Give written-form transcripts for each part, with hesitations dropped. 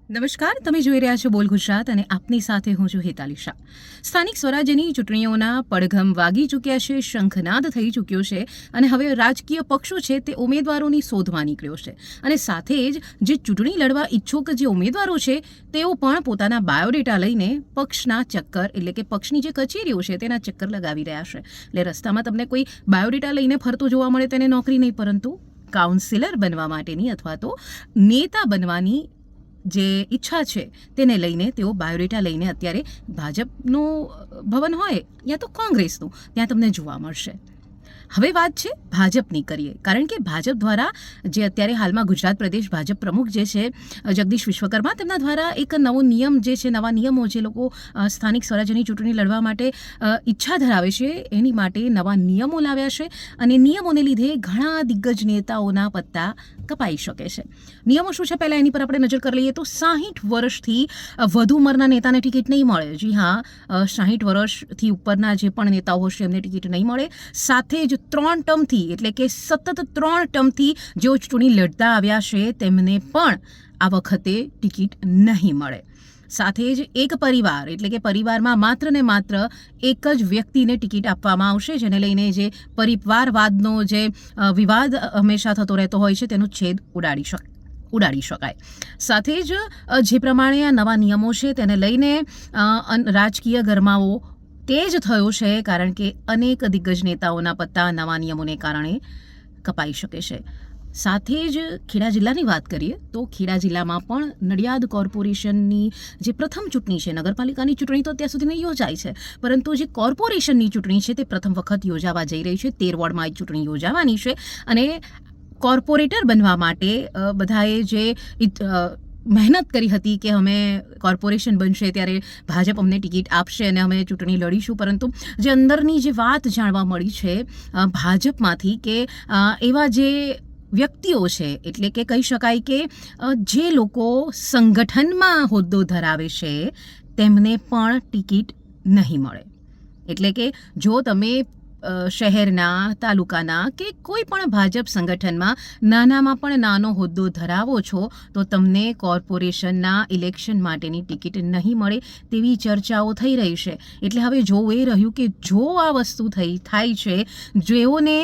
નમસ્કાર, તમે જોઈ રહ્યા છો બોલ ગુજરાત અને આપની સાથે હું છું હેતાલી શાહ. સ્થાનિક સ્વરાજ્યની ચૂંટણીઓના પડઘમ વાગી ચૂક્યા છે, શંખનાદ થઈ ચૂક્યો છે અને હવે રાજકીય પક્ષો છે તે ઉમેદવારોની શોધમાં નીકળ્યો છે અને સાથે જ જે ચૂંટણી લડવા ઈચ્છુક જે ઉમેદવારો છે તેઓ પણ પોતાના બાયોડેટા લઈને પક્ષના ચક્કર એટલે કે પક્ષની જે કચેરીઓ છે તેના ચક્કર લગાવી રહ્યા છે. એટલે રસ્તામાં તમને કોઈ બાયોડેટા લઈને ફરતો જોવા મળે તેને નોકરી નહીં, પરંતુ કાઉન્સિલર બનવા માટેની અથવા તો નેતા બનવાની જે ઈચ્છા છે તેને લઈને તેઓ બાયોડેટા લઈને અત્યારે ભાજપનું ભવન હોય યા તો કોંગ્રેસનું ત્યાં તમને જોવા મળશે. હવે વાત છે ભાજપની કરીએ, કારણ કે ભાજપ દ્વારા જે અત્યારે હાલમાં ગુજરાત પ્રદેશ ભાજપ પ્રમુખ જે છે જગદીશ વિશ્વકર્મા, તેમના દ્વારા એક નવો નિયમ જે છે, નવા નિયમો જે લોકો સ્થાનિક સ્વરાજ્યની ચૂંટણી લડવા માટે ઈચ્છા ધરાવે છે એની માટે નવા નિયમો લાવ્યા છે અને નિયમોને લીધે ઘણા દિગ્ગજ નેતાઓના પત્તા કપાઈ શકે છે. નિયમો શું છે પહેલાં એની પર આપણે નજર કરી લઈએ તો 60 વર્ષથી વધુ ઉંમરના નેતાને ટિકિટ નહીં મળે. જી હા, 60 વર્ષથી ઉપરના જે પણ નેતાઓ હશે એમને ટિકિટ નહીં મળે. સાથે જ 3 ટર્મથી એટલે કે સતત 3 ટર્મથી જેઓ ચૂંટણી લડતા આવ્યા છે તેમને પણ આ વખતે ટિકિટ નહીં મળે. સાથે જ એક પરિવાર એટલે કે પરિવારમાં માત્ર ને માત્ર એક જ વ્યક્તિને ટિકિટ આપવામાં આવશે, જેને લઈને જે પરિવારવાદનો જે વિવાદ હંમેશા થતો રહેતો હોય છે તેનો છેદ ઉડાડી શકાય. સાથે જ જે પ્રમાણે આ નવા નિયમો છે તેને લઈને રાજકીય ગરમાવો તેજ થયો છે, કારણ કે અનેક દિગ્ગજ નેતાઓના પત્તા નવા નિયમોને કારણે કપાઈ શકે છે. સાથે જ ખેડા જિલ્લાની વાત કરીએ તો ખેડા જિલ્લામાં પણ નડિયાદ કોર્પોરેશનની જે પ્રથમ ચૂંટણી છે, નગરપાલિકાની ચૂંટણી તો અત્યાર સુધી નહીં યોજાઈ છે, પરંતુ જે કોર્પોરેશનની ચૂંટણી છે તે પ્રથમ વખત યોજાવા જઈ રહી છે. 13 વોર્ડમાં એક ચૂંટણી યોજાવાની છે અને કોર્પોરેટર બનવા માટે બધાએ જે મહેનત કરી હતી કે અમે કોર્પોરેશન બનશે ત્યારે ભાજપ અમને ટિકિટ આપશે અને અમે ચૂંટણી લડીશું, પરંતુ જે અંદરની જે વાત જાણવા મળી છે ભાજપમાંથી કે એવા જે વ્યક્તિઓ છે એટલે કે કહી શકાય કે જે લોકો સંગઠનમાં હોદ્દો ધરાવે છે તેમને પણ ટિકિટ નહીં મળે. એટલે કે જો તમે શહેરના, તાલુકાના કે કોઈ પણ ભાજપ સંગઠનમાં નાનામાં પણ નાનો હોદ્દો ધરાવો છો તો તમને કોર્પોરેશનના ઇલેક્શન માટેની ટિકિટ નહીં મળે તેવી ચર્ચાઓ થઈ રહી છે. એટલે હવે જોવું એ રહ્યું કે જો આ વસ્તુ થાય છે, જેઓને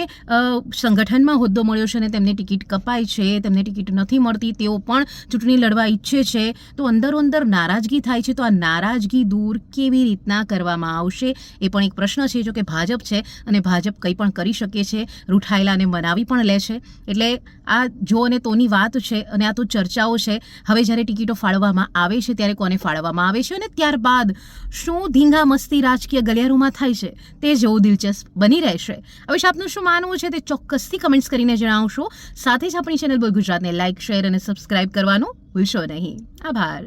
સંગઠનમાં હોદ્દો મળ્યો છે અને તેમને ટિકિટ કપાય છે, તેમને ટિકિટ નથી મળતી, તેઓ પણ ચૂંટણી લડવા ઈચ્છે છે તો અંદરો-અંદર નારાજગી થાય છે. તો આ નારાજગી દૂર કેવી રીતના કરવામાં આવશે એ પણ એક પ્રશ્ન છે. જો કે ભાજપ છે અને ભાજપ કંઈ પણ કરી શકે છે, રૂઠાયેલાને મનાવી પણ લે છે. એટલે આ જો અને તોની વાત છે અને આ તો ચર્ચાઓ છે. હવે જ્યારે ટિકિટો ફાળવવામાં આવે છે ત્યારે કોને ફાળવવામાં આવે છે અને ત્યારબાદ શું ધીંગા મસ્તી રાજકીય ગલિયારોમાં થાય છે તે જેવું દિલચસ્પ બની રહેશે. હવે આપનું શું માનવું છે તે ચોક્કસથી કમેન્ટ્સ કરીને જણાવશો. સાથે જ આપણી ચેનલ બોલ ગુજરાતને લાઇક, શેર અને સબસ્ક્રાઇબ કરવાનું ભૂલશો નહીં. આભાર.